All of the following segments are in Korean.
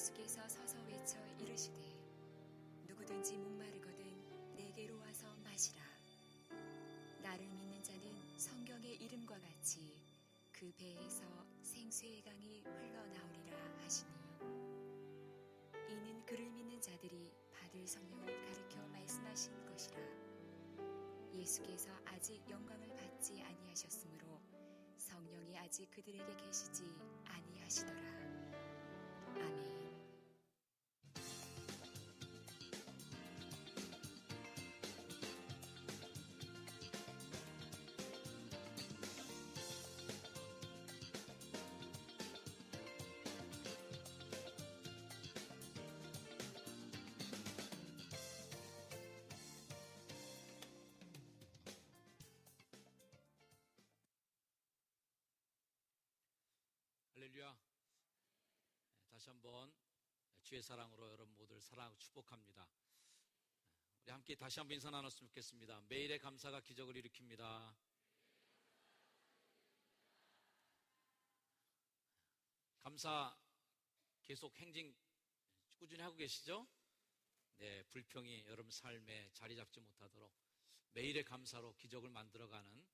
예수께서 서서 외쳐 이르시되 누구든지 목마르거든 내게로 와서 마시라. 나를 믿는 자는 성경의 이름과 같이 그 배에서 생수의 강이 흘러나오리라 하시니, 이는 그를 믿는 자들이 받을 성령을 가리켜 말씀하신 것이라. 예수께서 아직 영광을 받지 아니하셨으므로 성령이 아직 그들에게 계시지 아니하시더라. 아멘. 할렐루야. 다시 한번 주의 사랑으로 여러분 모두를 사랑하고 축복합니다. 우리 함께 다시 한번 인사 나눴으면 좋겠습니다. 매일의 감사가 기적을 일으킵니다. 감사 계속 행진 꾸준히 하고 계시죠? 네, 불평이 여러분 삶에 자리 잡지 못하도록 매일의 감사로 기적을 만들어가는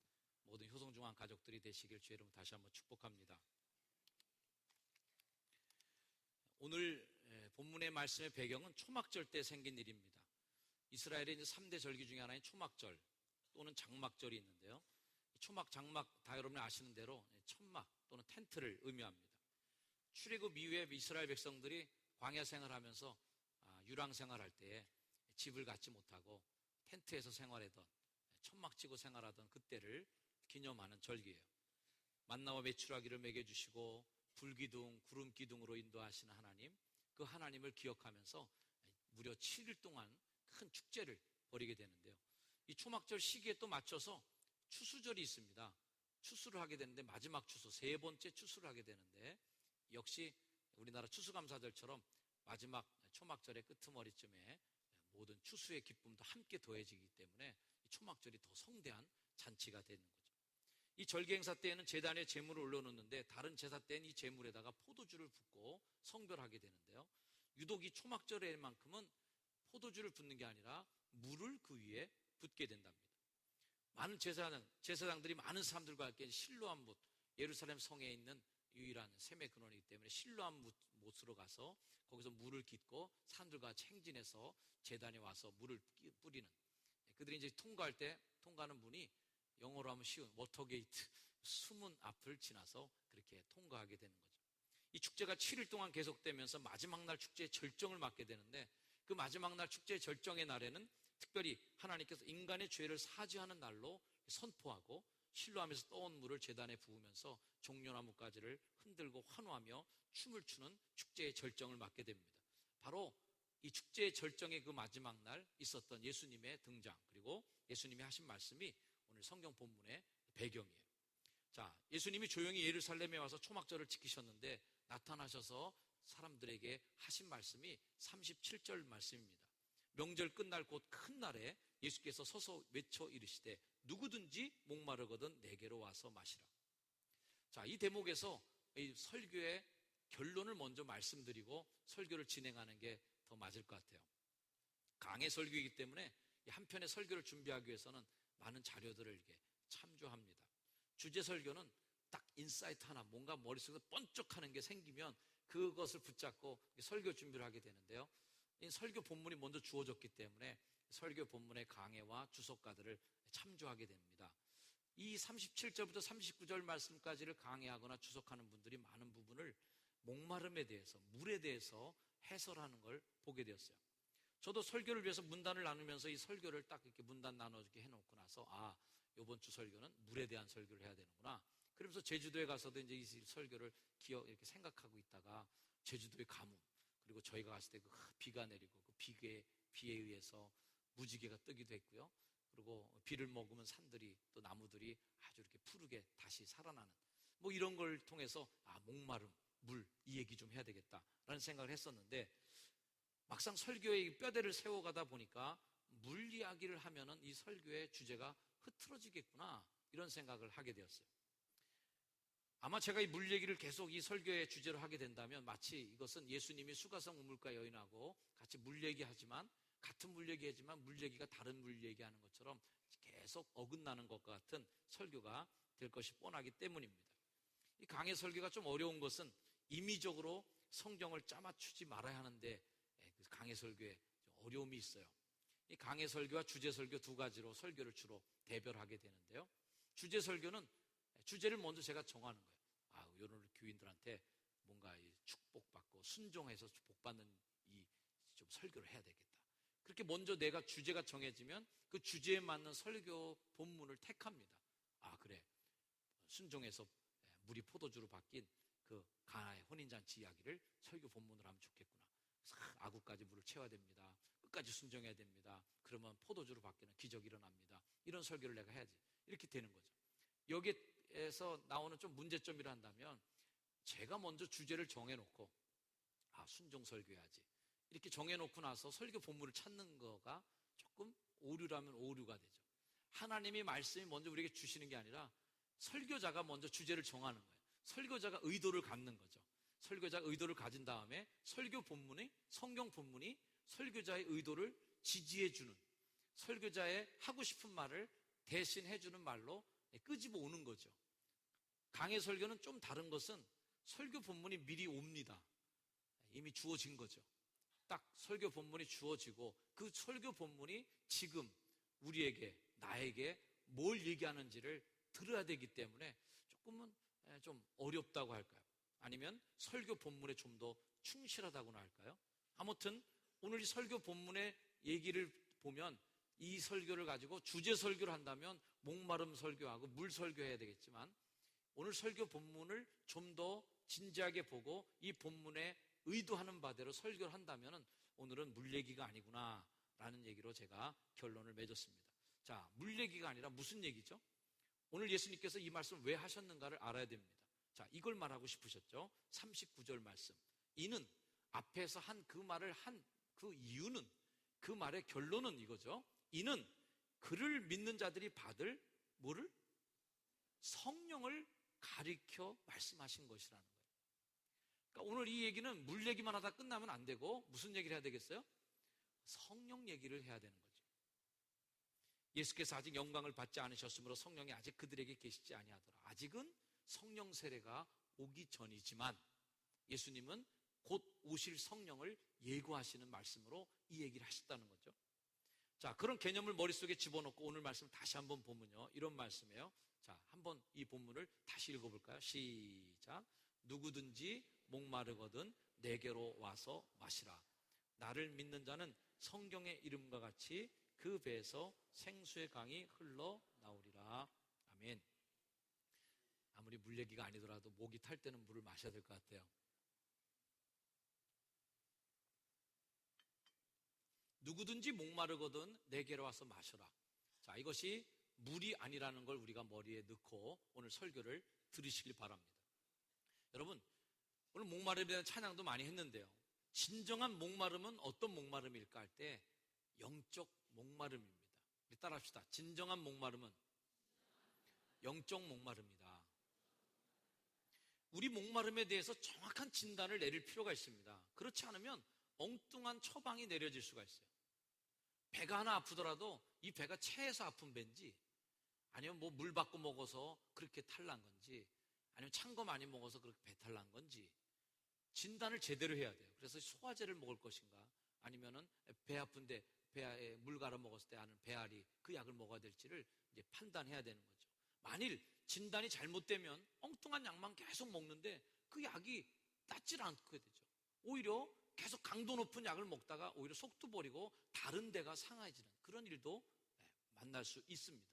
모든 효성중앙 가족들이 되시길 주의 이름으로 다시 한번 축복합니다. 오늘 본문의 말씀의 배경은 초막절 때 생긴 일입니다. 이스라엘의 이제 3대 절기 중에 하나인 초막절 또는 장막절이 있는데요. 초막, 장막 다 여러분이 아시는 대로 천막 또는 텐트를 의미합니다. 출애굽 이후에 이스라엘 백성들이 광야 생활하면서 유랑 생활할 때에 집을 갖지 못하고 텐트에서 생활하던, 천막 치고 생활하던 그때를 기념하는 절기예요. 만나와 메추라기를 먹여주시고 불기둥, 구름기둥으로 인도하시는 하나님, 그 하나님을 기억하면서 무려 7일 동안 큰 축제를 벌이게 되는데요. 이 초막절 시기에 또 맞춰서 추수절이 있습니다. 추수를 하게 되는데 마지막 추수, 세 번째 추수를 하게 되는데, 역시 우리나라 추수감사절처럼 마지막 초막절의 끄트머리쯤에 모든 추수의 기쁨도 함께 더해지기 때문에 이 초막절이 더 성대한 잔치가 되는 거죠. 이 절기 행사 때에는 제단에 제물을 올려놓는데 다른 제사 때는 이 제물에다가 포도주를 붓고 성별하게 되는데요. 유독 이 초막절에만큼은 포도주를 붓는 게 아니라 물을 그 위에 붓게 된답니다. 많은 제사장들이 많은 사람들과 함께 실로암 못, 예루살렘 성에 있는 유일한 샘의 근원이기 때문에 실로암 못으로 가서 거기서 물을 깃고 사람들과 행진해서 제단에 와서 물을 뿌리는, 그들이 이제 통과하는 문이 영어로 하면 쉬운 워터게이트, 수문 앞을 지나서 그렇게 통과하게 되는 거죠. 이 축제가 7일 동안 계속되면서 마지막 날 축제의 절정을 맞게 되는데, 그 마지막 날 축제의 절정의 날에는 특별히 하나님께서 인간의 죄를 사죄하는 날로 선포하고 실로암에서 떠온 물을 제단에 부으면서 종려나무가지를 흔들고 환호하며 춤을 추는 축제의 절정을 맞게 됩니다. 바로 이 축제의 절정의 그 마지막 날 있었던 예수님의 등장, 그리고 예수님이 하신 말씀이 오늘 성경 본문의 배경이에요. 자, 예수님이 조용히 예루살렘에 와서 초막절을 지키셨는데 나타나셔서 사람들에게 하신 말씀이 37절 말씀입니다. 명절 끝날 곧 큰 날에 예수께서 서서 외쳐 이르시되 누구든지 목마르거든 내게로 와서 마시라. 자, 이 대목에서 이 설교의 결론을 먼저 말씀드리고 설교를 진행하는 게 더 맞을 것 같아요. 강의 설교이기 때문에 한 편의 설교를 준비하기 위해서는 많은 자료들을 이렇게 참조합니다. 주제 설교는 딱 인사이트 하나, 뭔가 머릿속에서 번쩍하는 게 생기면 그것을 붙잡고 설교 준비를 하게 되는데요. 이 설교 본문이 먼저 주어졌기 때문에 설교 본문의 강해와 주석가들을 참조하게 됩니다. 이 37절부터 39절 말씀까지를 강해하거나 주석하는 분들이 많은 부분을 목마름에 대해서, 물에 대해서 해설하는 걸 보게 되었어요. 저도 설교를 위해서 문단을 나누면서 이 설교를 딱 이렇게 문단 나눠주게 해놓고 나서, 이번 주 설교는 물에 대한 설교를 해야 되는구나. 그러면서 제주도에 가서도 이제 이 설교를 이렇게 생각하고 있다가 제주도의 가뭄, 그리고 저희가 갔을 때 그 비가 내리고 그 비에 의해서 무지개가 뜨기도 했고요. 그리고 비를 먹으면 산들이 또 나무들이 아주 이렇게 푸르게 다시 살아나는, 뭐 이런 걸 통해서 목마름, 물, 이 얘기 좀 해야 되겠다라는 생각을 했었는데, 막상 설교의 뼈대를 세워가다 보니까 물 이야기를 하면은 이 설교의 주제가 흐트러지겠구나, 이런 생각을 하게 되었어요. 아마 제가 이 물 얘기를 계속 이 설교의 주제로 하게 된다면 마치 이것은 예수님이 수가성 우물가 여인하고 같이 물 얘기하지만, 같은 물 얘기하지만 물 얘기가 다른 물 얘기하는 것처럼 계속 어긋나는 것과 같은 설교가 될 것이 뻔하기 때문입니다. 이 강해 설교가 좀 어려운 것은 임의적으로 성경을 짜맞추지 말아야 하는데, 강해 설교에 어려움이 있어요. 이 강해 설교와 주제 설교 두 가지로 설교를 주로 대별하게 되는데요. 주제 설교는 주제를 먼저 제가 정하는 거예요. 오늘 교인들한테 뭔가 축복받고 순종해서 복받는 좀 설교를 해야 되겠다. 그렇게 먼저 내가 주제가 정해지면 그 주제에 맞는 설교 본문을 택합니다. 그래, 순종해서 물이 포도주로 바뀐 그 가나의 혼인잔치 이야기를 설교 본문으로 하면 좋겠구나. 아구까지 물을 채워야 됩니다. 끝까지 순종해야 됩니다. 그러면 포도주로 바뀌는 기적이 일어납니다. 이런 설교를 내가 해야지. 이렇게 되는 거죠. 여기에서 나오는 좀 문제점이라 한다면, 제가 먼저 주제를 정해놓고 순종 설교해야지 이렇게 정해놓고 나서 설교 본문을 찾는 거가 조금 오류라면 오류가 되죠. 하나님이 말씀이 먼저 우리에게 주시는 게 아니라 설교자가 먼저 주제를 정하는 거예요. 설교자가 의도를 갖는 거죠. 설교자가 의도를 가진 다음에 설교 본문이, 성경 본문이 설교자의 의도를 지지해주는, 설교자의 하고 싶은 말을 대신해주는 말로 끄집어 오는 거죠. 강해 설교는 좀 다른 것은 설교 본문이 미리 옵니다. 이미 주어진 거죠. 딱 설교 본문이 주어지고 그 설교 본문이 지금 우리에게, 나에게 뭘 얘기하는지를 들어야 되기 때문에 조금은 좀 어렵다고 할까요? 아니면 설교 본문에 좀 더 충실하다고나 할까요? 아무튼 오늘 이 설교 본문의 얘기를 보면 이 설교를 가지고 주제 설교를 한다면 목마름 설교하고 물 설교해야 되겠지만, 오늘 설교 본문을 좀 더 진지하게 보고 이 본문에 의도하는 바대로 설교를 한다면 오늘은 물 얘기가 아니구나 라는 얘기로 제가 결론을 맺었습니다. 자, 물 얘기가 아니라 무슨 얘기죠? 오늘 예수님께서 이 말씀을 왜 하셨는가를 알아야 됩니다. 자, 이걸 말하고 싶으셨죠? 39절 말씀. 이는, 앞에서 한 그 말을 한 그 이유는, 그 말의 결론은 이거죠. 이는 그를 믿는 자들이 받을 뭐를? 성령을 가리켜 말씀하신 것이라는 거예요. 그러니까 오늘 이 얘기는 물 얘기만 하다 끝나면 안 되고 무슨 얘기를 해야 되겠어요? 성령 얘기를 해야 되는 거죠. 예수께서 아직 영광을 받지 않으셨으므로 성령이 아직 그들에게 계시지 아니하더라. 아직은 성령 세례가 오기 전이지만 예수님은 곧 오실 성령을 예고하시는 말씀으로 이 얘기를 하셨다는 거죠. 자, 그런 개념을 머릿속에 집어넣고 오늘 말씀 다시 한번 보면요, 이런 말씀이에요. 자, 한번 이 본문을 다시 읽어볼까요? 시작. 누구든지 목마르거든 내게로 와서 마시라. 나를 믿는 자는 성경의 이름과 같이 그 배에서 생수의 강이 흘러나오리라. 아멘. 아무리 물 얘기가 아니더라도 목이 탈 때는 물을 마셔야 될 것 같아요. 누구든지 목마르거든 내게로 와서 마셔라. 자, 이것이 물이 아니라는 걸 우리가 머리에 넣고 오늘 설교를 들으시길 바랍니다. 여러분, 오늘 목마름에 대한 찬양도 많이 했는데요, 진정한 목마름은 어떤 목마름일까 할 때 영적 목마름입니다. 우리 따라합시다. 진정한 목마름은 영적 목마름이다. 우리 목마름에 대해서 정확한 진단을 내릴 필요가 있습니다. 그렇지 않으면 엉뚱한 처방이 내려질 수가 있어요. 배가 하나 아프더라도 이 배가 체해서 아픈 배인지, 아니면 뭐 물 받고 먹어서 그렇게 탈난 건지, 아니면 찬 거 많이 먹어서 그렇게 배탈 난 건지 진단을 제대로 해야 돼요. 그래서 소화제를 먹을 것인가, 아니면은 배 아픈데 배에 물 갈아 먹었을 때 하는 배앓이, 그 약을 먹어야 될지를 이제 판단해야 되는 거죠. 만일 진단이 잘못되면 엉뚱한 약만 계속 먹는데 그 약이 낫질 않게 되죠. 오히려 계속 강도 높은 약을 먹다가 오히려 속도 버리고 다른 데가 상해지는 그런 일도 만날 수 있습니다.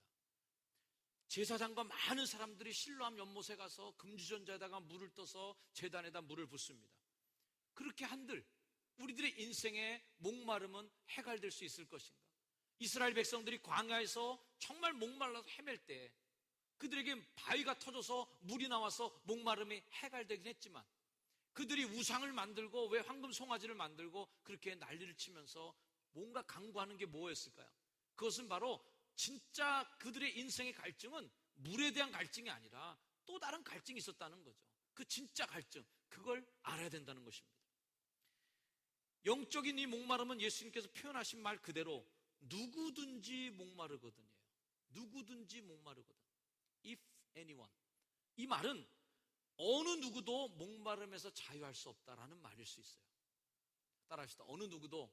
제사장과 많은 사람들이 실로암 연못에 가서 금주전자에다가 물을 떠서 제단에다 물을 붓습니다. 그렇게 한들 우리들의 인생의 목마름은 해갈될 수 있을 것인가? 이스라엘 백성들이 광야에서 정말 목말라서 헤맬 때 그들에게 바위가 터져서 물이 나와서 목마름이 해갈되긴 했지만, 그들이 우상을 만들고 왜 황금 송아지를 만들고 그렇게 난리를 치면서 뭔가 강구하는 게 뭐였을까요? 그것은 바로 진짜 그들의 인생의 갈증은 물에 대한 갈증이 아니라 또 다른 갈증이 있었다는 거죠. 그 진짜 갈증, 그걸 알아야 된다는 것입니다. 영적인 이 목마름은 예수님께서 표현하신 말 그대로 누구든지 목마르거든요. 누구든지 목마르거든. If anyone. 이 말은 어느 누구도 목마름에서 자유할 수 없다라는 말일 수 있어요. 따라합시다. 어느 누구도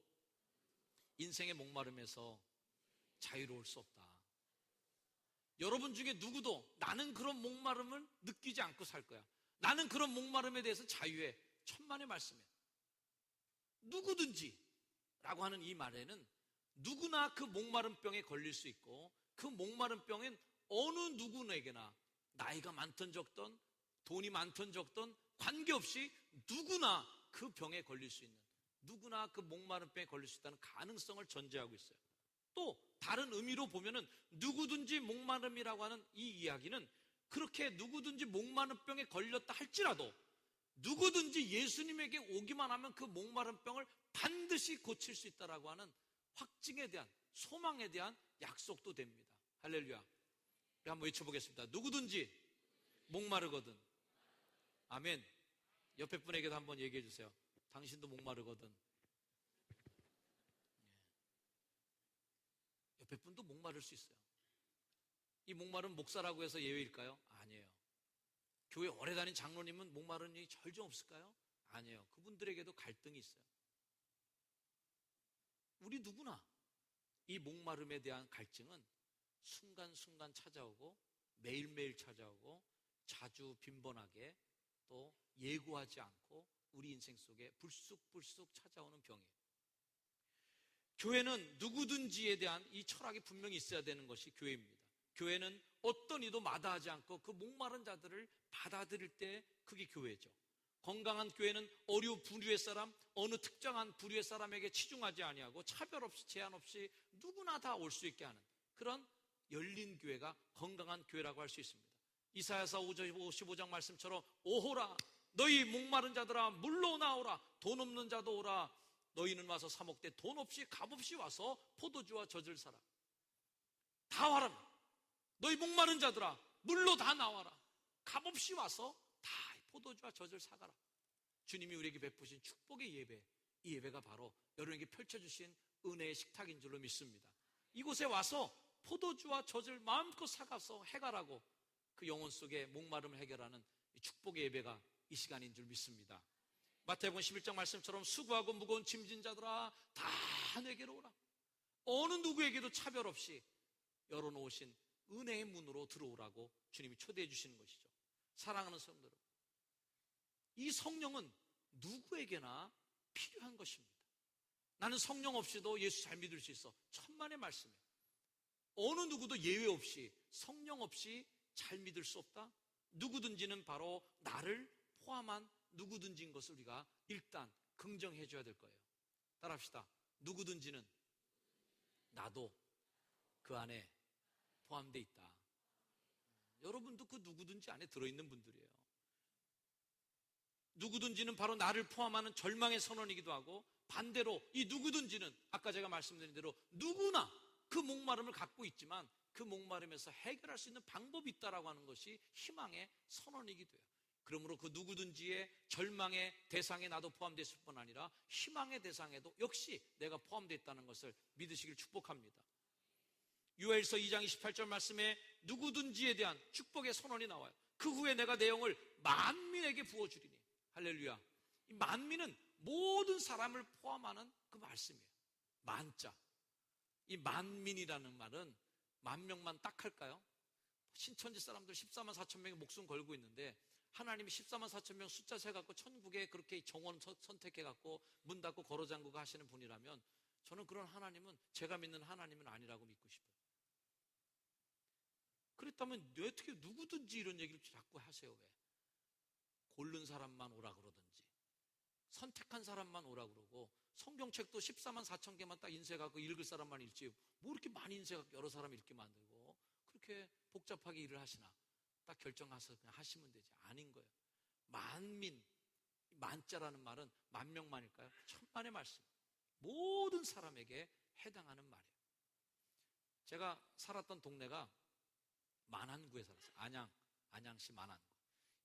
인생의 목마름에서 자유로울 수 없다. 여러분 중에 누구도 나는 그런 목마름을 느끼지 않고 살 거야. 나는 그런 목마름에 대해서 자유해. 천만의 말씀이에요. 누구든지 라고 하는 이 말에는 누구나 그 목마른 병에 걸릴 수 있고, 그 목마른 병엔 어느 누구에게나 나이가 많든 적든 돈이 많든 적든 관계없이 누구나 그 병에 걸릴 수 있는, 누구나 그 목마른 병에 걸릴 수 있다는 가능성을 전제하고 있어요. 또 다른 의미로 보면은 누구든지 목마름이라고 하는 이 이야기는 그렇게 누구든지 목마른 병에 걸렸다 할지라도 누구든지 예수님에게 오기만 하면 그 목마른 병을 반드시 고칠 수 있다라고 하는 확증에 대한, 소망에 대한 약속도 됩니다. 할렐루야. 한번 외쳐보겠습니다. 누구든지 목마르거든. 아멘. 옆에 분에게도 한번 얘기해 주세요. 당신도 목마르거든. 옆에 분도 목마를 수 있어요. 이 목마른 목사라고 해서 예외일까요? 아니에요. 교회 오래 다닌 장로님은 목마른 일이 절정 없을까요? 아니에요. 그분들에게도 갈등이 있어요. 우리 누구나 이 목마름에 대한 갈증은 순간순간 찾아오고 매일매일 찾아오고 자주 빈번하게 또 예고하지 않고 우리 인생 속에 불쑥불쑥 찾아오는 병이에요. 교회는 누구든지에 대한 이 철학이 분명히 있어야 되는 것이 교회입니다. 교회는 어떤 이도 마다하지 않고 그 목마른 자들을 받아들일 때 그게 교회죠. 건강한 교회는 어류 부류의 사람, 어느 특정한 부류의 사람에게 치중하지 아니하고 차별 없이 제한 없이 누구나 다 올 수 있게 하는 그런 열린 교회가 건강한 교회라고 할 수 있습니다. 이사야서 55장 말씀처럼 오호라 너희 목마른 자들아 물로 나오라 돈 없는 자도 오라 너희는 와서 사 먹되 돈 없이 값없이 와서 포도주와 젖을 사라. 다 와라. 너희 목마른 자들아 물로 다 나와라. 값없이 와서 다 포도주와 젖을 사가라. 주님이 우리에게 베푸신 축복의 예배, 이 예배가 바로 여러분에게 펼쳐주신 은혜의 식탁인 줄로 믿습니다. 이곳에 와서 포도주와 젖을 마음껏 사가서 해가라고 그 영혼 속에 목마름을 해결하는 축복의 예배가 이 시간인 줄 믿습니다. 마태복음 11장 말씀처럼 수고하고 무거운 짐진 자들아 다 내게로 오라. 어느 누구에게도 차별 없이 열어놓으신 은혜의 문으로 들어오라고 주님이 초대해 주시는 것이죠. 사랑하는 성도 여러분, 이 성령은 누구에게나 필요한 것입니다. 나는 성령 없이도 예수 잘 믿을 수 있어. 천만의 말씀이에요. 어느 누구도 예외 없이 성령 없이 잘 믿을 수 없다? 누구든지는 바로 나를 포함한 누구든지인 것을 우리가 일단 긍정해 줘야 될 거예요. 따라합시다. 누구든지는 나도 그 안에 포함되어 있다. 여러분도 그 누구든지 안에 들어있는 분들이에요. 누구든지는 바로 나를 포함하는 절망의 선언이기도 하고 반대로 이 누구든지는 아까 제가 말씀드린 대로 누구나 그 목마름을 갖고 있지만 그 목마름에서 해결할 수 있는 방법이 있다라고 하는 것이 희망의 선언이기도 해요. 그러므로 그 누구든지의 절망의 대상에 나도 포함됐을 뿐 아니라 희망의 대상에도 역시 내가 포함되어 있다는 것을 믿으시길 축복합니다. 요엘서 2장 28절 말씀에 누구든지에 대한 축복의 선언이 나와요. 그 후에 내가 내용을 만민에게 부어주리니. 할렐루야. 이 만민은 모든 사람을 포함하는 그 말씀이에요. 만자. 이 만민이라는 말은 만 명만 딱 할까요? 신천지 사람들 14만 4천 명이 목숨 걸고 있는데 하나님이 14만 4천 명 숫자 세갖고 천국에 그렇게 정원 선택해갖고 문 닫고 걸어 잠그고 하시는 분이라면 저는 그런 하나님은 제가 믿는 하나님은 아니라고 믿고 싶어요. 그랬다면 왜 어떻게 누구든지 이런 얘기를 자꾸 하세요? 왜? 고른 사람만 오라 그러든지 선택한 사람만 오라 그러고 성경책도 14만 4천 개만 딱 인쇄하고 읽을 사람만 읽지 뭐 이렇게 많이 인쇄하고 여러 사람 읽게 만들고 그렇게 복잡하게 일을 하시나? 딱 결정해서 그냥 하시면 되지. 아닌 거예요. 만민, 만자라는 말은 만 명만일까요? 천만의 말씀. 모든 사람에게 해당하는 말이에요. 제가 살았던 동네가 만안구에 살았어요. 안양 안양시 만안고.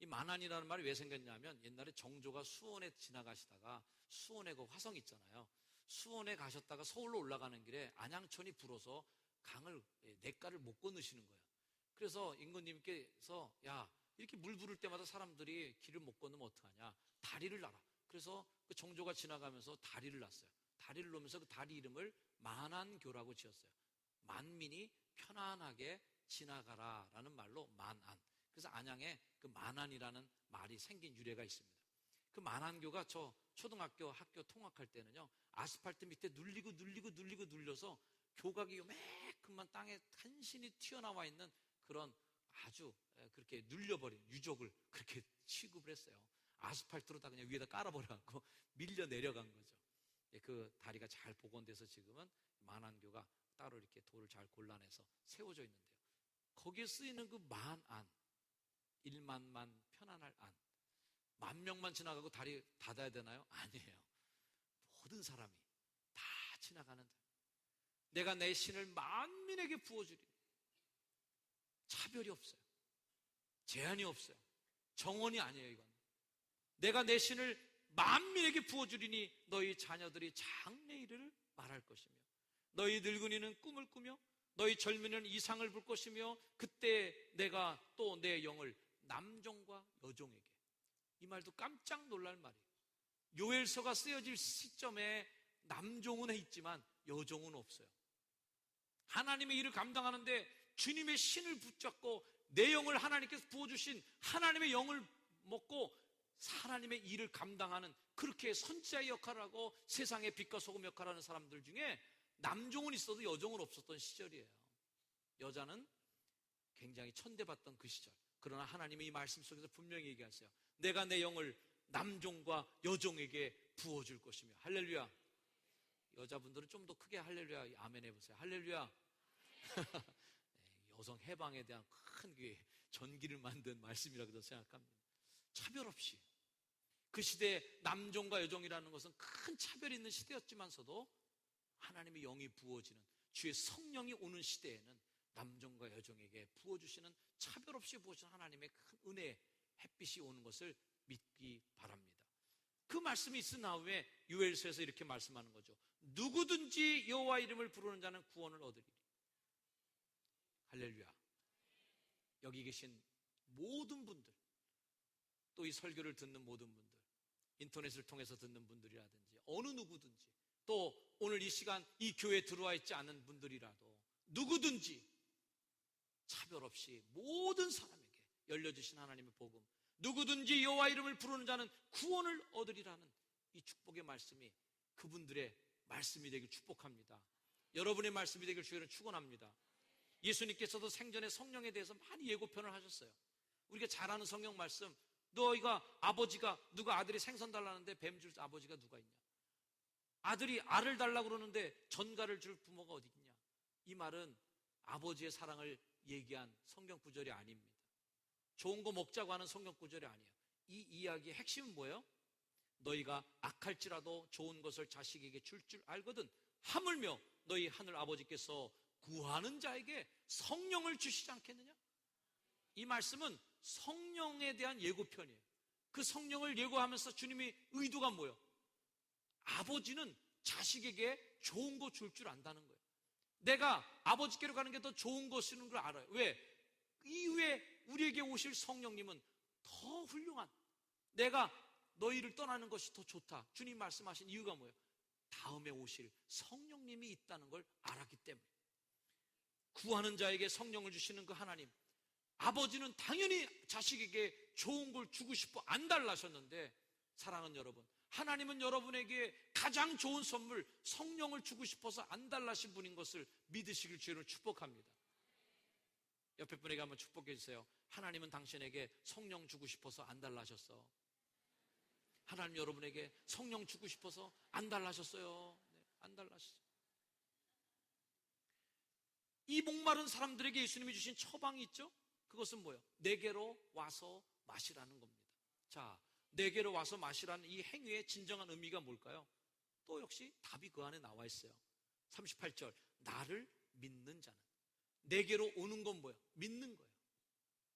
이 만안이라는 말이 왜 생겼냐면 옛날에 정조가 수원에 지나가시다가 수원에 그 화성 있잖아요. 수원에 가셨다가 서울로 올라가는 길에 안양천이 불어서 강을, 냇가를 못 건너시는 거예요. 그래서 임금님께서 야, 이렇게 물 부를 때마다 사람들이 길을 못 건너면 어떡하냐, 다리를 놔라. 그래서 그 정조가 지나가면서 다리를 놨어요. 다리를 놓으면서 그 다리 이름을 만안교라고 지었어요. 만민이 편안하게 지나가라라는 말로 만안. 그래서 안양에 그 만안이라는 말이 생긴 유래가 있습니다. 그 만안교가 저 초등학교 학교 통학할 때는요, 아스팔트 밑에 눌려서 교각이 요매큼만 땅에 간신히 튀어나와 있는 그런 아주 그렇게 눌려버린 유족을 그렇게 취급을 했어요. 아스팔트로 다 그냥 위에다 깔아버려갖고 밀려 내려간 거죠. 그 다리가 잘 복원돼서 지금은 만안교가 따로 이렇게 돌을 잘 골라내서 세워져 있는데요. 거기에 쓰이는 그 만안, 1만만 편안할 안, 10,000명만 지나가고 다리 닫아야 되나요? 아니에요. 모든 사람이 다 지나가는 데, 내가 내 신을 만민에게 부어주리니. 차별이 없어요. 제한이 없어요. 정원이 아니에요. 이건 내가 내 신을 만민에게 부어주리니 너희 자녀들이 장래일을 말할 것이며 너희 늙은이는 꿈을 꾸며 너희 젊은이는 이상을 볼 것이며 그때 내가 또 내 영을 남종과 여종에게. 이 말도 깜짝 놀랄 말이에요. 요엘서가 쓰여질 시점에 남종은 있지만 여종은 없어요. 하나님의 일을 감당하는데 주님의 신을 붙잡고 내 영을 하나님께서 부어주신 하나님의 영을 먹고 하나님의 일을 감당하는, 그렇게 선지자의 역할을 하고 세상의 빛과 소금 역할을 하는 사람들 중에 남종은 있어도 여종은 없었던 시절이에요. 여자는 굉장히 천대받던 그 시절. 그러나 하나님의 이 말씀 속에서 분명히 얘기하세요. 내가 내 영을 남종과 여종에게 부어줄 것이며. 할렐루야. 여자분들은 좀 더 크게 할렐루야 아멘 해보세요. 할렐루야. 여성 해방에 대한 큰 전기를 만든 말씀이라고 생각합니다. 차별 없이. 그 시대에 남종과 여종이라는 것은 큰 차별이 있는 시대였지만서도 하나님의 영이 부어지는, 주의 성령이 오는 시대에는 남종과 여종에게 부어주시는, 차별 없이 부어주시는 하나님의 큰 은혜, 햇빛이 오는 것을 믿기 바랍니다. 그 말씀이 있은 다음에 요엘서에서 이렇게 말씀하는 거죠. 누구든지 여호와 이름을 부르는 자는 구원을 얻으리니. 할렐루야. 여기 계신 모든 분들, 또 이 설교를 듣는 모든 분들, 인터넷을 통해서 듣는 분들이라든지 어느 누구든지, 또 오늘 이 시간 이 교회에 들어와 있지 않은 분들이라도 누구든지 차별 없이 모든 사람에게 열려주신 하나님의 복음, 누구든지 여호와 이름을 부르는 자는 구원을 얻으리라는 이 축복의 말씀이 그분들의 말씀이 되길 축복합니다. 여러분의 말씀이 되길 주의는 축원합니다. 예수님께서도 생전에 성령에 대해서 많이 예고편을 하셨어요. 우리가 잘 아는 성경 말씀, 너희가 아버지가, 누가 아들이 생선 달라는데 뱀 줄 아버지가 누가 있냐? 아들이 알을 달라고 그러는데 전갈을 줄 부모가 어디 있냐? 이 말은 아버지의 사랑을 얘기한 성경 구절이 아닙니다. 좋은 거 먹자고 하는 성경 구절이 아니에요. 이 이야기의 핵심은 뭐예요? 너희가 악할지라도 좋은 것을 자식에게 줄 알거든 하물며 너희 하늘 아버지께서 구하는 자에게 성령을 주시지 않겠느냐? 이 말씀은 성령에 대한 예고편이에요. 그 성령을 예고하면서 주님의 의도가 뭐예요? 아버지는 자식에게 좋은 거 줄 줄 안다는 거예요. 내가 아버지께로 가는 게 더 좋은 것이라는 걸 알아요. 왜? 이후에 우리에게 오실 성령님은 더 훌륭한, 내가 너희를 떠나는 것이 더 좋다, 주님 말씀하신 이유가 뭐예요? 다음에 오실 성령님이 있다는 걸 알았기 때문에. 구하는 자에게 성령을 주시는 그 하나님, 아버지는 당연히 자식에게 좋은 걸 주고 싶어 안 달라셨는데, 사랑하는 여러분, 하나님은 여러분에게 가장 좋은 선물 성령을 주고 싶어서 안 달라신 분인 것을 믿으시길 주로 축복합니다. 옆에 분에게 한번 축복해 주세요. 하나님은 당신에게 성령 주고 싶어서 안 달라셨어. 하나님 여러분에게 성령 주고 싶어서 안 달라셨어요. 네, 안 달라셨어요. 이 목마른 사람들에게 예수님이 주신 처방이 있죠? 그것은 뭐예요? 내게로 와서 마시라는 겁니다. 자, 내게로 와서 마시라는 이 행위의 진정한 의미가 뭘까요? 또 역시 답이 그 안에 나와 있어요. 38절, 나를 믿는 자는. 내게로 오는 건 뭐예요? 믿는 거예요.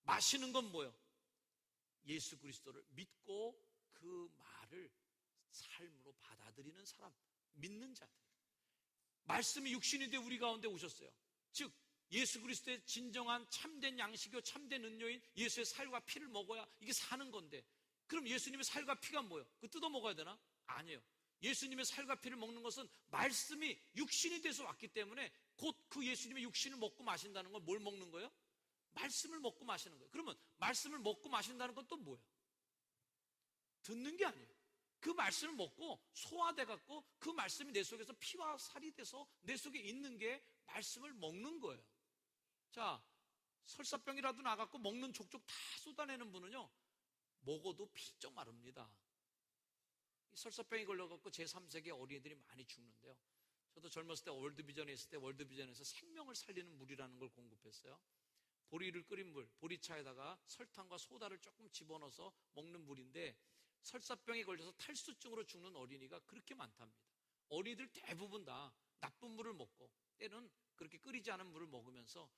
마시는 건 뭐예요? 예수 그리스도를 믿고 그 말을 삶으로 받아들이는 사람, 믿는 자들. 말씀이 육신이 돼 우리 가운데 오셨어요. 즉 예수 그리스도의 진정한 참된 양식이요 참된 은료인 예수의 살과 피를 먹어야 이게 사는 건데, 그럼 예수님의 살과 피가 뭐예요? 그거 뜯어 먹어야 되나? 아니에요. 예수님의 살과 피를 먹는 것은 말씀이 육신이 돼서 왔기 때문에 곧 그 예수님의 육신을 먹고 마신다는 건 뭘 먹는 거예요? 말씀을 먹고 마시는 거예요. 그러면 말씀을 먹고 마신다는 건 또 뭐예요? 듣는 게 아니에요. 그 말씀을 먹고 소화돼 갖고 그 말씀이 내 속에서 피와 살이 돼서 내 속에 있는 게 말씀을 먹는 거예요. 자, 설사병이라도 나갖고 먹는 족족 다 쏟아내는 분은요, 먹어도 필쩍 마릅니다. 이 설사병이 걸려갖고 제3세계 어린이들이 많이 죽는데요. 저도 젊었을 때 월드비전에 있을 때 월드비전에서 생명을 살리는 물이라는 걸 공급했어요. 보리를 끓인 물, 보리차에다가 설탕과 소다를 조금 집어넣어서 먹는 물인데, 설사병에 걸려서 탈수증으로 죽는 어린이가 그렇게 많답니다. 어린이들 대부분 다 나쁜 물을 먹고 때는 그렇게 끓이지 않은 물을 먹으면서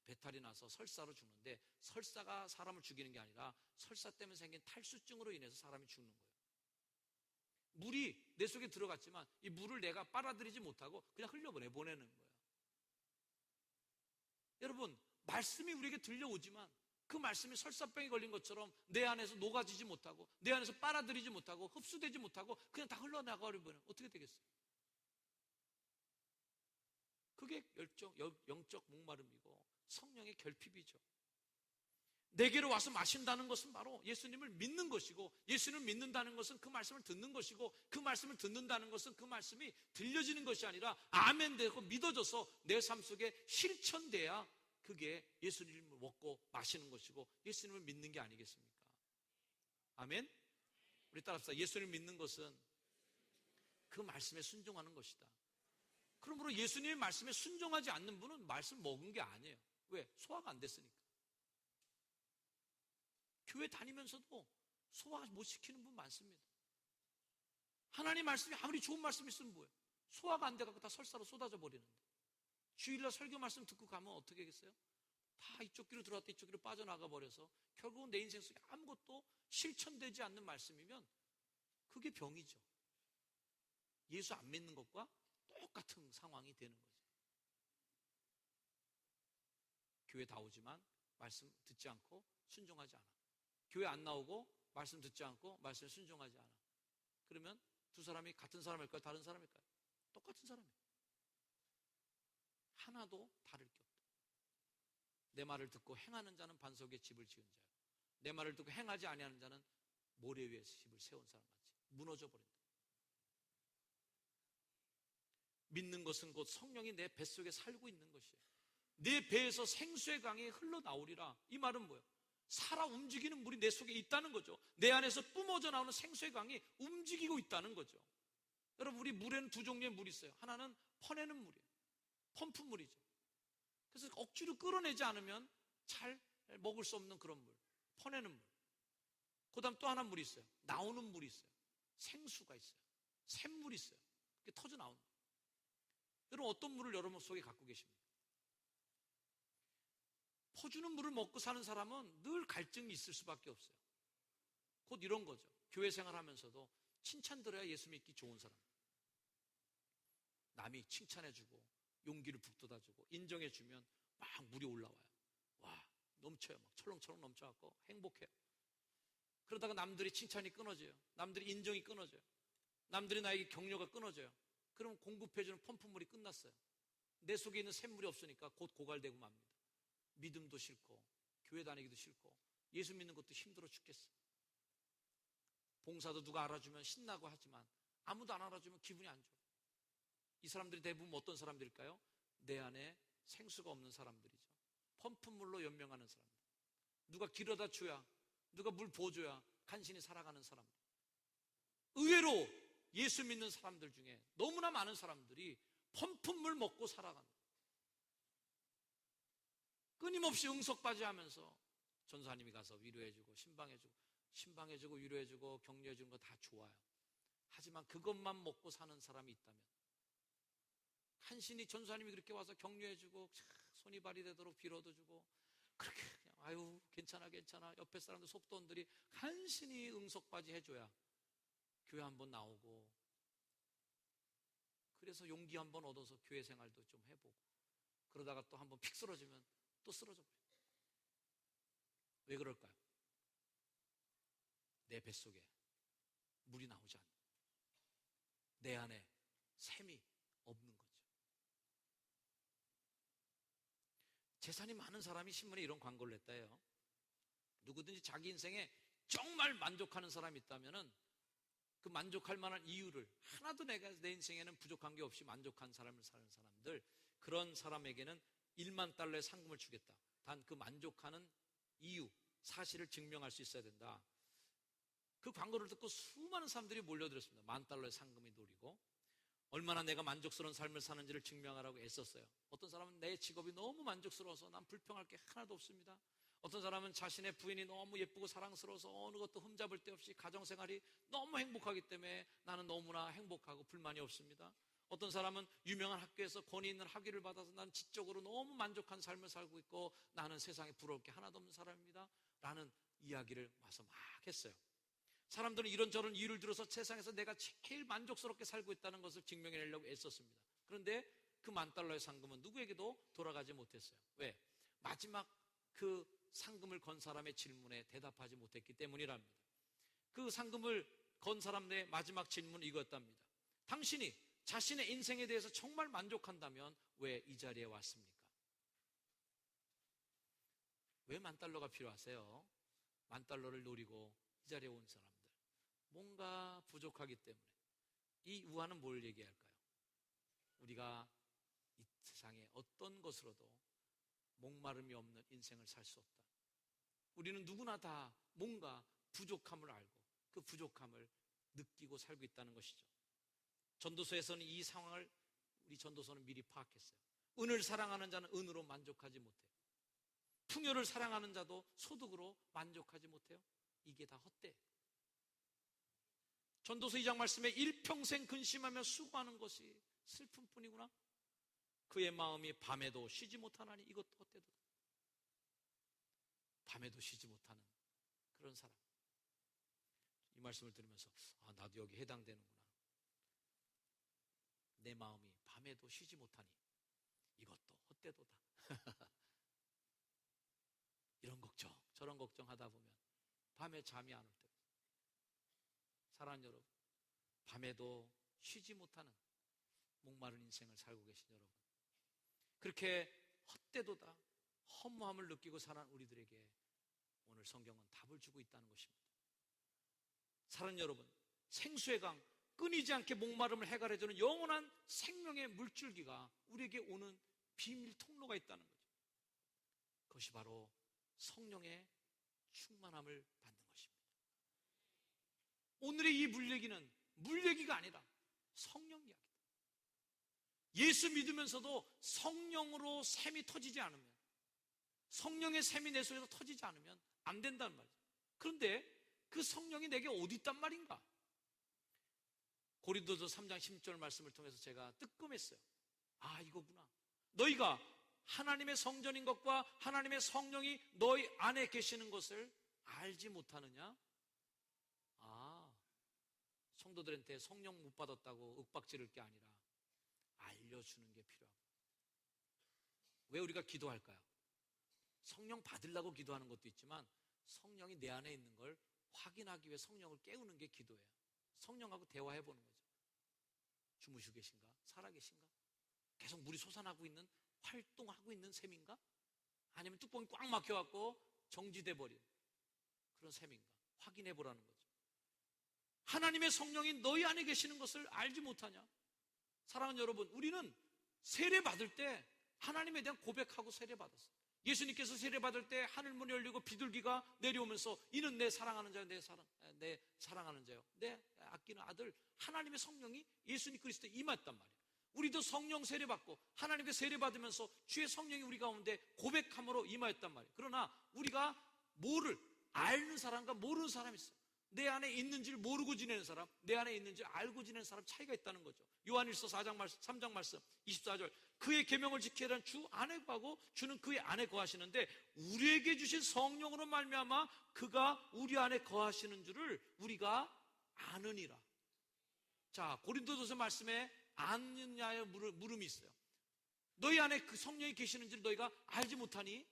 배탈이 나서 설사로 죽는데, 설사가 사람을 죽이는 게 아니라 설사 때문에 생긴 탈수증으로 인해서 사람이 죽는 거예요. 물이 내 속에 들어갔지만 이 물을 내가 빨아들이지 못하고 그냥 흘려보내는 거예요. 여러분, 말씀이 우리에게 들려오지만 그 말씀이 설사병에 걸린 것처럼 내 안에서 녹아지지 못하고 내 안에서 빨아들이지 못하고 흡수되지 못하고 그냥 다 흘러나가버리면 어떻게 되겠어요? 그게 영적 목마름이고 성령의 결핍이죠. 내게로 와서 마신다는 것은 바로 예수님을 믿는 것이고, 예수님을 믿는다는 것은 그 말씀을 듣는 것이고, 그 말씀을 듣는다는 것은 그 말씀이 들려지는 것이 아니라 아멘 되고 믿어져서 내 삶 속에 실천돼야 그게 예수님을 먹고 마시는 것이고 예수님을 믿는 게 아니겠습니까? 아멘? 우리 따라합시다. 예수님을 믿는 것은 그 말씀에 순종하는 것이다. 그러므로 예수님의 말씀에 순종하지 않는 분은 말씀 먹은 게 아니에요. 왜? 소화가 안 됐으니까. 교회 다니면서도 소화 못 시키는 분 많습니다. 하나님 말씀이 아무리 좋은 말씀이 있으면 뭐예요? 소화가 안 돼갖고 다 설사로 쏟아져 버리는데, 주일날 설교 말씀 듣고 가면 어떻게 하겠어요? 다 이쪽 귀로 들어왔다 이쪽 귀로 빠져나가 버려서 결국은 내 인생 속에 아무것도 실천되지 않는 말씀이면 그게 병이죠. 예수 안 믿는 것과 똑같은 상황이 되는 거죠. 교회 다 오지만 말씀 듣지 않고 순종하지 않아. 교회 안 나오고 말씀 듣지 않고 말씀에 순종하지 않아. 그러면 두 사람이 같은 사람일까요? 다른 사람일까요? 똑같은 사람이에요. 하나도 다를 게 없다. 내 말을 듣고 행하는 자는 반석에 집을 지은 자요, 내 말을 듣고 행하지 아니하는 자는 모래 위에 집을 세운 사람 같이 무너져 버린다. 믿는 것은 곧 성령이 내 뱃속에 살고 있는 것이에요. 내 배에서 생수의 강이 흘러나오리라. 이 말은 뭐예요? 살아 움직이는 물이 내 속에 있다는 거죠. 내 안에서 뿜어져 나오는 생수의 강이 움직이고 있다는 거죠. 여러분, 우리 물에는 두 종류의 물이 있어요. 하나는 퍼내는 물이에요. 펌프물이죠. 그래서 억지로 끌어내지 않으면 잘 먹을 수 없는 그런 물, 퍼내는 물. 그 다음 또 하나 물이 있어요. 나오는 물이 있어요. 생수가 있어요. 샘물이 있어요. 그게 터져 나오는 거예요. 여러분, 어떤 물을 여러분 속에 갖고 계십니까? 퍼주는 물을 먹고 사는 사람은 늘 갈증이 있을 수밖에 없어요. 곧 이런 거죠. 교회 생활하면서도 칭찬 들어야 예수 믿기 좋은 사람. 남이 칭찬해주고 용기를 북돋아주고 인정해주면 막 물이 올라와요. 와, 넘쳐요. 막 철렁철렁 넘쳐갖고 행복해요. 그러다가 남들이 칭찬이 끊어져요. 남들이 인정이 끊어져요. 남들이 나에게 격려가 끊어져요. 그럼 공급해주는 펌프물이 끝났어요. 내 속에 있는 샘물이 없으니까 곧 고갈되고 맙니다. 믿음도 싫고 교회 다니기도 싫고 예수 믿는 것도 힘들어 죽겠어요. 봉사도 누가 알아주면 신나고 하지만 아무도 안 알아주면 기분이 안 좋아요. 이 사람들이 대부분 어떤 사람들일까요? 내 안에 생수가 없는 사람들이죠. 펌프물로 연명하는 사람들. 누가 길어다 줘야, 누가 물 부어줘야 간신히 살아가는 사람들. 의외로 예수 믿는 사람들 중에 너무나 많은 사람들이 펌프물 먹고 살아간다. 끊임없이 응석바지 하면서 전사님이 가서 위로해주고 신방해주고 위로해주고 격려해주는 거 다 좋아요. 하지만 그것만 먹고 사는 사람이 있다면, 간신히 전사님이 그렇게 와서 격려해주고 손이 발이 되도록 빌어도 주고 그렇게 그냥 아유 괜찮아 옆에 사람들 속도원들이 간신히 응석바지 해줘야 교회 한번 나오고, 그래서 용기 한번 얻어서 교회 생활도 좀 해보고, 그러다가 또 한번 픽 쓰러지면 또 쓰러져 버려요. 왜 그럴까요? 내 뱃속에 물이 나오지 않는, 내 안에 샘이 없는 거죠. 재산이 많은 사람이 신문에 이런 광고를 냈다요. 누구든지 자기 인생에 정말 만족하는 사람이 있다면은 그 만족할 만한 이유를, 하나도 내 인생에는 부족한 게 없이 만족한 삶을 사는 사람들, 그런 사람에게는 1만 달러의 상금을 주겠다. 단 그 만족하는 이유, 사실을 증명할 수 있어야 된다. 그 광고를 듣고 수많은 사람들이 몰려들었습니다. 10,000달러의 상금이 노리고, 얼마나 내가 만족스러운 삶을 사는지를 증명하라고 애썼어요. 어떤 사람은 내 직업이 너무 만족스러워서 난 불평할 게 하나도 없습니다. 어떤 사람은 자신의 부인이 너무 예쁘고 사랑스러워서 어느 것도 흠잡을 데 없이 가정생활이 너무 행복하기 때문에 나는 너무나 행복하고 불만이 없습니다. 어떤 사람은 유명한 학교에서 권위 있는 학위를 받아서 난 지적으로 너무 만족한 삶을 살고 있고 나는 세상에 부러울 게 하나도 없는 사람입니다 라는 이야기를 와서 막 했어요. 사람들은 이런저런 이유를 들어서 세상에서 내가 제일 만족스럽게 살고 있다는 것을 증명해내려고 애썼습니다. 그런데 그 10,000달러의 상금은 누구에게도 돌아가지 못했어요. 왜? 마지막 그 상금을 건 사람의 질문에 대답하지 못했기 때문이랍니다. 그 상금을 건 사람의 마지막 질문은 이거였답니다. 당신이 자신의 인생에 대해서 정말 만족한다면 왜 이 자리에 왔습니까? 왜 10,000달러가 필요하세요? 10,000달러를 노리고 이 자리에 온 사람들, 뭔가 부족하기 때문에. 이 우화는 뭘 얘기할까요? 우리가 이 세상에 어떤 것으로도 목마름이 없는 인생을 살 수 없다. 우리는 누구나 다 뭔가 부족함을 알고 그 부족함을 느끼고 살고 있다는 것이죠. 전도서에서는 이 상황을 우리 전도서는 미리 파악했어요. 은을 사랑하는 자는 은으로 만족하지 못해요. 풍요를 사랑하는 자도 소득으로 만족하지 못해요. 이게 다 헛되예요. 전도서 2장 말씀에 일평생 근심하며 수고하는 것이 슬픔뿐이구나. 그의 마음이 밤에도 쉬지 못하나니 이것도 헛되도다. 밤에도 쉬지 못하는 그런 사람. 이 말씀을 들으면서 나도 여기 해당되는구나. 내 마음이 밤에도 쉬지 못하니 이것도 헛되도다. 이런 걱정 저런 걱정하다 보면 밤에 잠이 안 올 때, 사랑하는 여러분, 밤에도 쉬지 못하는 목마른 인생을 살고 계신 여러분, 그렇게 헛되도다 허무함을 느끼고 살아온 우리들에게 오늘 성경은 답을 주고 있다는 것입니다. 사랑하는 여러분, 생수의 강, 끊이지 않게 목마름을 해결해주는 영원한 생명의 물줄기가 우리에게 오는 비밀 통로가 있다는 거죠. 그것이 바로 성령의 충만함을 받는 것입니다. 오늘의 이 물얘기는 물얘기가 아니라 성령 이야기다. 예수 믿으면서도 성령으로 샘이 터지지 않으면, 성령의 샘이 내 속에서 터지지 않으면 안 된다는 말이죠. 그런데 그 성령이 내게 어디 있단 말인가? 고린도서 3장 16절 말씀을 통해서 제가 뜨끔했어요. 이거구나. 너희가 하나님의 성전인 것과 하나님의 성령이 너희 안에 계시는 것을 알지 못하느냐? 성도들한테 성령 못 받았다고 윽박지를 게 아니라 알려주는 게 필요합니다. 왜 우리가 기도할까요? 성령 받으려고 기도하는 것도 있지만 성령이 내 안에 있는 걸 확인하기 위해 성령을 깨우는 게 기도예요. 성령하고 대화해보는 거죠. 주무시고 계신가? 살아계신가? 계속 물이 솟아나고 있는, 활동하고 있는 셈인가? 아니면 뚜껑이 꽉 막혀갖고 정지돼 버린 그런 셈인가? 확인해보라는 거죠. 하나님의 성령이 너희 안에 계시는 것을 알지 못하냐? 사랑하는 여러분, 우리는 세례 받을 때 하나님에 대한 고백하고 세례 받았어요. 예수님께서 세례 받을 때 하늘문이 열리고 비둘기가 내려오면서 이는 내 사랑하는 자요, 내 사랑하는 자요, 내 아끼는 아들, 하나님의 성령이 예수님 그리스도에 임했단 말이에요. 우리도 성령 세례 받고 하나님께 세례 받으면서 주의 성령이 우리 가운데 고백함으로 임하였단 말이에요. 그러나 우리가 뭐를 아는 사람과 모르는 사람이 있어요. 내 안에 있는지를 모르고 지내는 사람, 내 안에 있는지 알고 지내는 사람 차이가 있다는 거죠. 요한일서 4장 말씀, 3장 말씀 24절, 그의 계명을 지켜야 하는 주 안에 거하고 주는 그의 안에 거하시는데 우리에게 주신 성령으로 말미암아 그가 우리 안에 거하시는 줄을 우리가 아느니라. 자, 고린도전서 말씀에 아느냐의 물음이 있어요. 너희 안에 그 성령이 계시는지를 너희가 알지 못하니?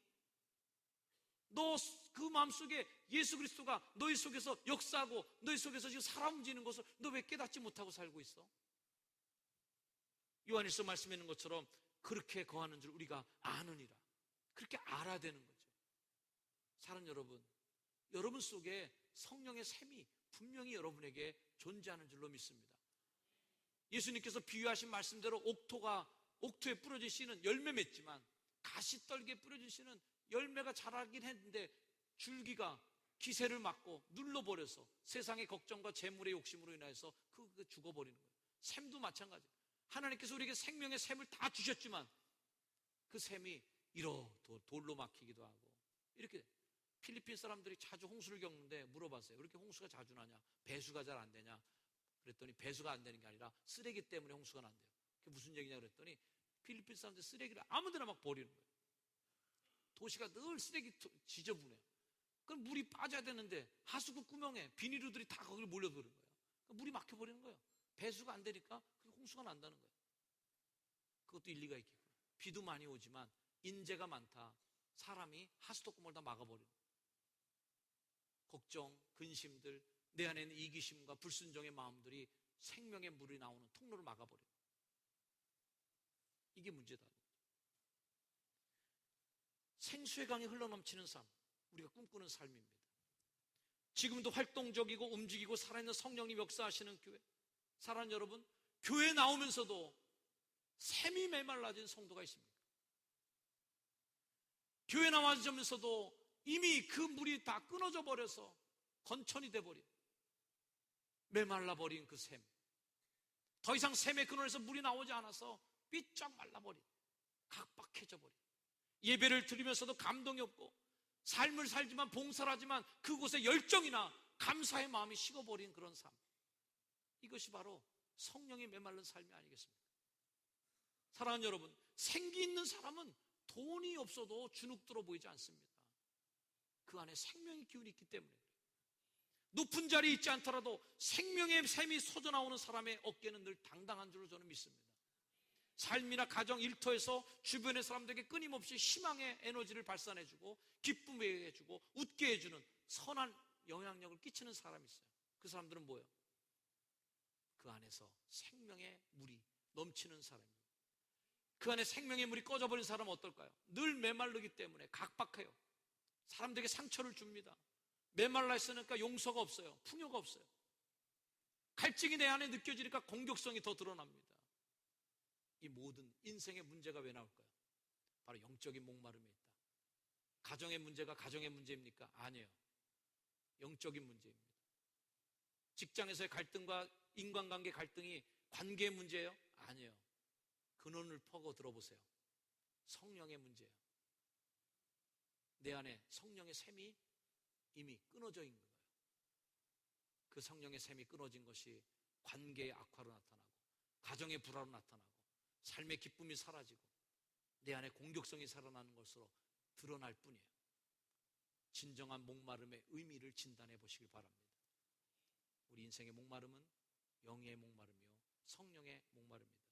너 그 마음속에 예수 그리스도가 너희 속에서 역사하고 너희 속에서 지금 사람 움직이는 것을 너 왜 깨닫지 못하고 살고 있어? 요한일서 말씀에 있는 것처럼 그렇게 거하는 줄 우리가 아느니라. 그렇게 알아야 되는 거죠. 사랑하는 여러분, 여러분 속에 성령의 샘이 분명히 여러분에게 존재하는 줄로 믿습니다. 예수님께서 비유하신 말씀대로 옥토에 뿌려진 씨는 열매 맺지만 가시떨기에 뿌려진 씨는 열매가 자라긴 했는데 줄기가 기세를 맞고 눌러버려서 세상의 걱정과 재물의 욕심으로 인해서 죽어버리는 거예요. 샘도 마찬가지예요. 하나님께서 우리에게 생명의 샘을 다 주셨지만 그 샘이 돌로 막히기도 하고 이렇게. 필리핀 사람들이 자주 홍수를 겪는데 물어봤어요. 왜 이렇게 홍수가 자주 나냐? 배수가 잘 안 되냐? 그랬더니 배수가 안 되는 게 아니라 쓰레기 때문에 홍수가 난대요. 그게 무슨 얘기냐 그랬더니 필리핀 사람들 쓰레기를 아무데나 막 버리는 거예요. 도시가 늘 쓰레기 지저분해요. 그럼 물이 빠져야 되는데 하수구 구멍에 비닐우들이 다 거기를 몰려드는 거예요. 물이 막혀버리는 거예요. 배수가 안 되니까 그게 홍수가 난다는 거예요. 그것도 일리가 있겠구나. 비도 많이 오지만 인재가 많다. 사람이 하수도구멍을 다 막아버리는 거예요. 걱정, 근심들, 내 안에 있는 이기심과 불순종의 마음들이 생명의 물이 나오는 통로를 막아버려요. 이게 문제다. 생수의 강이 흘러넘치는 삶, 우리가 꿈꾸는 삶입니다. 지금도 활동적이고 움직이고 살아있는 성령님 역사하시는 교회, 사랑하는 여러분, 교회 나오면서도 샘이 메말라진 성도가 있습니다. 교회 나와주면서도 이미 그 물이 다 끊어져 버려서 건천이 돼버린, 메말라버린 그 샘, 더 이상 샘의 근원에서 물이 나오지 않아서 삐쩍 말라버린, 각박해져 버린, 예배를 드리면서도 감동이 없고 삶을 살지만 봉사를 하지만 그곳에 열정이나 감사의 마음이 식어버린 그런 삶, 이것이 바로 성령이 메말른 삶이 아니겠습니까? 사랑하는 여러분, 생기 있는 사람은 돈이 없어도 주눅들어 보이지 않습니다. 그 안에 생명의 기운이 있기 때문에. 높은 자리에 있지 않더라도 생명의 샘이 솟아나오는 사람의 어깨는 늘 당당한 줄로 저는 믿습니다. 삶이나 가정 일터에서 주변의 사람들에게 끊임없이 희망의 에너지를 발산해주고 기쁨을 해주고 웃게 해주는 선한 영향력을 끼치는 사람이 있어요. 그 사람들은 뭐예요? 그 안에서 생명의 물이 넘치는 사람입니다. 그 안에 생명의 물이 꺼져버린 사람은 어떨까요? 늘 메말르기 때문에 각박해요. 사람들에게 상처를 줍니다. 메말라 있으니까 용서가 없어요. 풍요가 없어요. 갈증이 내 안에 느껴지니까 공격성이 더 드러납니다. 이 모든 인생의 문제가 왜 나올까요? 바로 영적인 목마름에 있다. 가정의 문제가 가정의 문제입니까? 아니에요. 영적인 문제입니다. 직장에서의 갈등과 인간관계 갈등이 관계의 문제예요? 아니에요. 근원을 퍼고 들어보세요. 성령의 문제예요. 내 안에 성령의 샘이 이미 끊어져 있는 거예요. 그 성령의 샘이 끊어진 것이 관계의 악화로 나타나고 가정의 불화로 나타나고 삶의 기쁨이 사라지고 내 안에 공격성이 살아나는 것으로 드러날 뿐이에요. 진정한 목마름의 의미를 진단해 보시길 바랍니다. 우리 인생의 목마름은 영의 목마름이요 성령의 목마름입니다.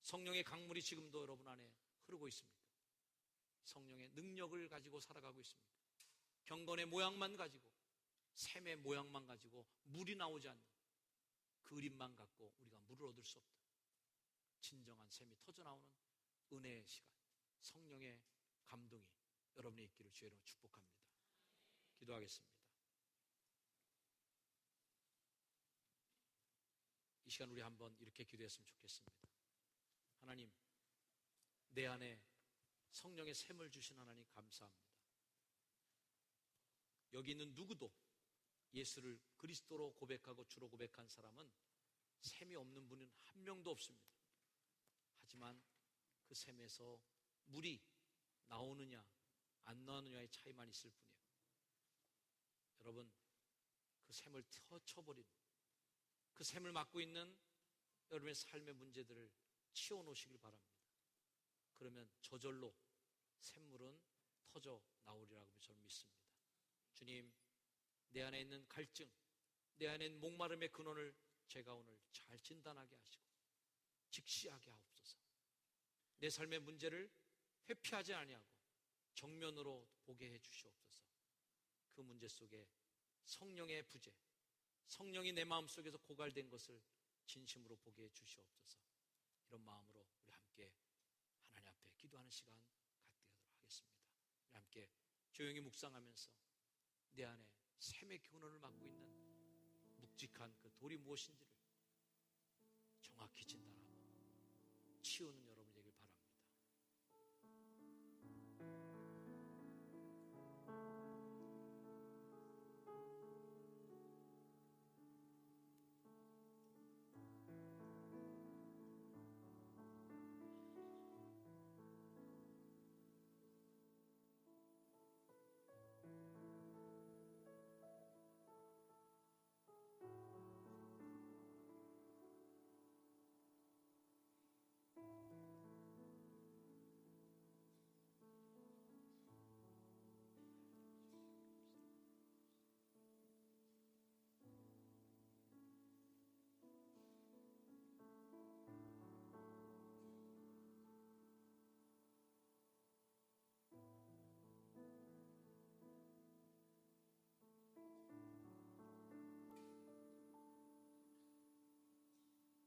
성령의 강물이 지금도 여러분 안에 흐르고 있습니다. 성령의 능력을 가지고 살아가고 있습니다. 경건의 모양만 가지고 샘의 모양만 가지고 물이 나오지 않는 그림만 갖고 우리가 물을 얻을 수 없다. 진정한 샘이 터져나오는 은혜의 시간, 성령의 감동이 여러분의 있기를 주의 이름으로 축복합니다. 기도하겠습니다. 이 시간 우리 한번 이렇게 기도했으면 좋겠습니다. 하나님, 내 안에 성령의 샘을 주신 하나님 감사합니다. 여기 있는 누구도 예수를 그리스도로 고백하고 주로 고백한 사람은 샘이 없는 분은 한 명도 없습니다. 하지만 그 샘에서 물이 나오느냐 안 나오느냐의 차이만 있을 뿐이에요. 여러분, 그 샘을 쳐버린, 그 샘을 막고 있는 여러분의 삶의 문제들을 치워놓으시길 바랍니다. 그러면 저절로 샘물은 터져 나오리라고 저는 믿습니다. 주님, 내 안에 있는 갈증, 내 안에 있는 목마름의 근원을 제가 오늘 잘 진단하게 하시고 직시하게 하옵소서. 내 삶의 문제를 회피하지 아니하고 정면으로 보게 해 주시옵소서. 그 문제 속에 성령의 부재, 성령이 내 마음속에서 고갈된 것을 진심으로 보게 해 주시옵소서. 이런 마음으로 우리 함께 하나님 앞에 기도하는 시간 갖게 하도록 하겠습니다. 우리 함께 조용히 묵상하면서 내 안에 샘의 근원을 맡고 있는 묵직한 그 돌이 무엇인지를 정확히 진단하고 치우는 여러분이 되길 바랍니다.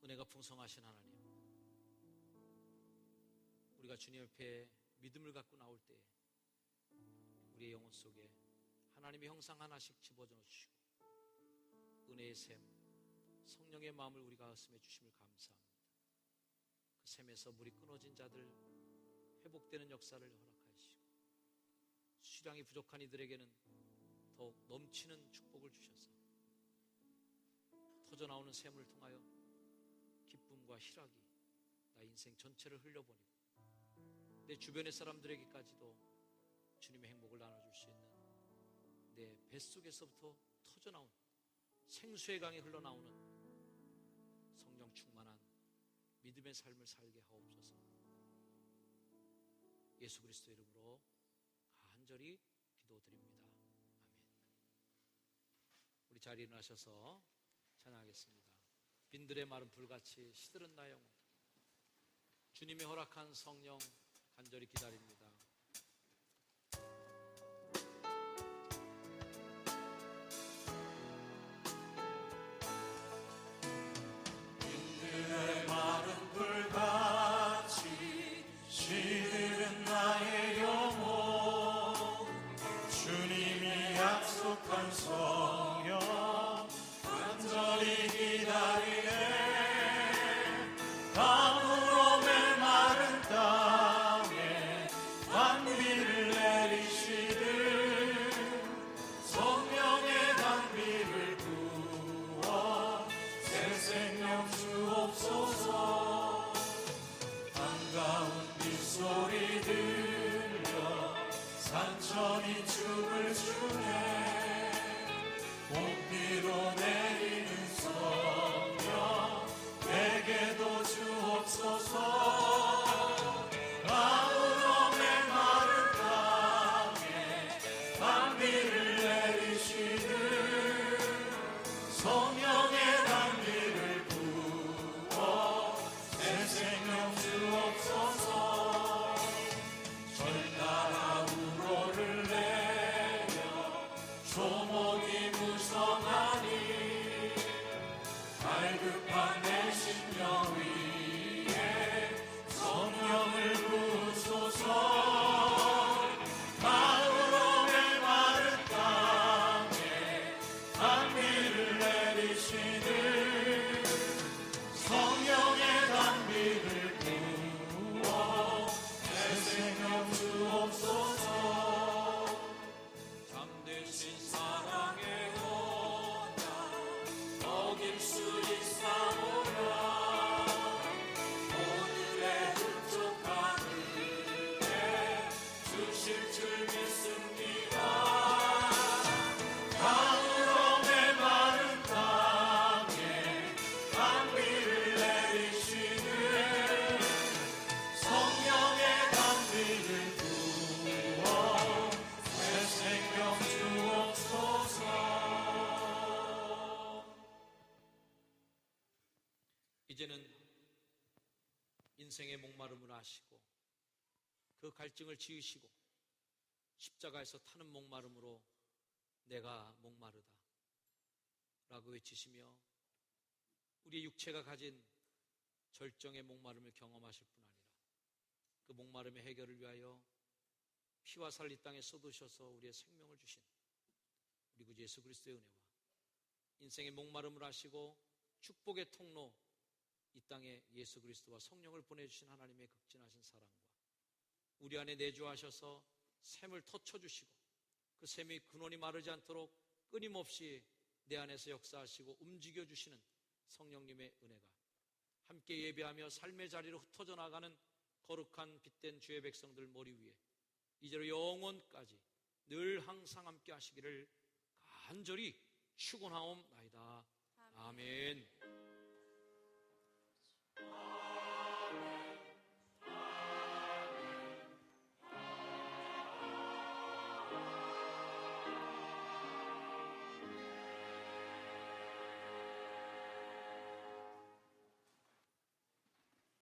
은혜가 풍성하신 하나님, 우리가 주님 앞에 믿음을 갖고 나올 때에 우리의 영혼 속에 하나님의 형상 하나씩 집어넣어 주시고 은혜의 샘, 성령의 마음을 우리가 씀해 주심을 감사합니다. 그 샘에서 물이 끊어진 자들 회복되는 역사를 허락하시고 수량이 부족한 이들에게는 더욱 넘치는 축복을 주셔서 터져나오는 샘을 통하여 기쁨과 희락이 나의 인생 전체를 흘려보내고 내 주변의 사람들에게까지도 주님의 행복을 나눠줄 수 있는 내 뱃속에서부터 터져나온 생수의 강이 흘러나오는 성령 충만한 믿음의 삶을 살게 하옵소서. 예수 그리스도 이름으로 간절히 기도드립니다. 아멘. 우리 자리에 일어나셔서 찬양하겠습니다. 빈들의 마른 불같이 시들은 나의 영혼, 주님의 허락한 성령 간절히 기다립니다. 빈들의 마른 불같이 시들은 나의 영혼, 주님이 약속한 성령 간절히 기다리네. 가물어 메마른 땅에 단비를 내리시듯 성령의 단비를 부어 새 생명 주옵소서. 반가운 빗소리 들려 산천이 춤을 추네. 봄비로 내리는 성령 내게도 주옵소서. 인생의 목마름을 아시고 그 갈증을 지으시고 십자가에서 타는 목마름으로 내가 목마르다 라고 외치시며 우리의 육체가 가진 절정의 목마름을 경험하실 뿐 아니라 그 목마름의 해결을 위하여 피와 살 이 땅에 쏟으셔서 우리의 생명을 주신 우리 구주 예수 그리스도의 은혜와 인생의 목마름을 아시고 축복의 통로 이 땅에 예수 그리스도와 성령을 보내주신 하나님의 극진하신 사랑과 우리 안에 내주하셔서 샘을 터쳐주시고 그 샘의 근원이 마르지 않도록 끊임없이 내 안에서 역사하시고 움직여주시는 성령님의 은혜가 함께 예배하며 삶의 자리로 흩어져 나가는 거룩한 빛된 주의 백성들 머리 위에 이제로 영원까지 늘 항상 함께 하시기를 간절히 축원하옵나이다. 아멘.